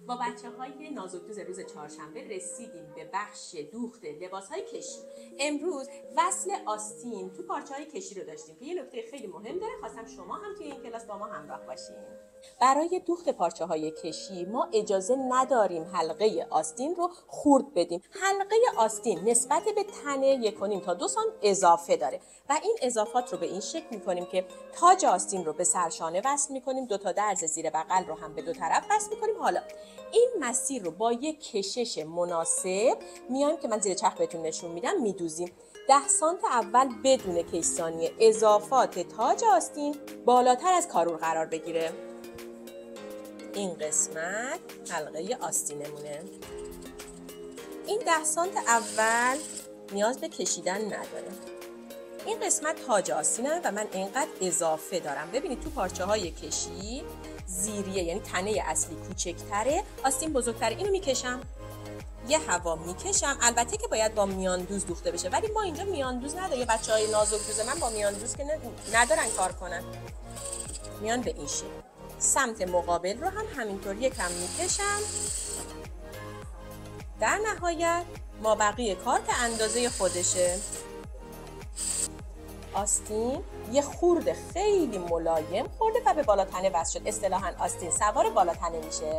با بچه‌های نازک‌دوز روز چهارشنبه رسیدیم به بخش دوخت لباس‌های کشی. امروز وصل آستین تو پارچه‌های کشی رو داشتیم که یه نکته خیلی مهم داره. خواستم شما هم توی این کلاس با ما همراه باشین. برای دوخت پارچه‌های کشی ما اجازه نداریم حلقه آستین رو خورد بدیم. حلقه آستین نسبت به تنه 1.5 تا 2 سانت اضافه داره و این اضافات رو به این شکل می‌کنیم که تاج آستین رو به سرشانه وصل می‌کنیم، 2 تا درز زیر بغل رو هم به دو طرف وصل می‌کنیم. حالا این مسیر رو با یک کشش مناسب میایم که من زیر چرخ بهتون نشون میدم میدوزیم. 10 سانت اول بدون کش‌ثانی اضافات تاج آستین بالاتر از کارور قرار بگیره. این قسمت حلقه آستینمونه. این 10 سانت اول نیاز به کشیدن نداره. این قسمت تاج آستینه و من اینقدر اضافه دارم. ببینید تو پارچه های کشی زیریه یعنی تنه اصلی کوچکتره، آستین بزرگتره. اینو میکشم، یه هوا میکشم. البته که باید با میان دوز دوخته بشه ولی ما اینجا میان دوز نداره. بچه های نازک دوز من با میان دوز که ندارن کار کنن. میان به این شکل. سمت مقابل رو هم همینطور یکم میکشم. در نهایت مابقی کار که اندازه خودشه. آستین یه خورده خیلی ملایم خورده و به بالا تنه وصل شد. اصطلاحاً آستین سوار بالا تنه میشه.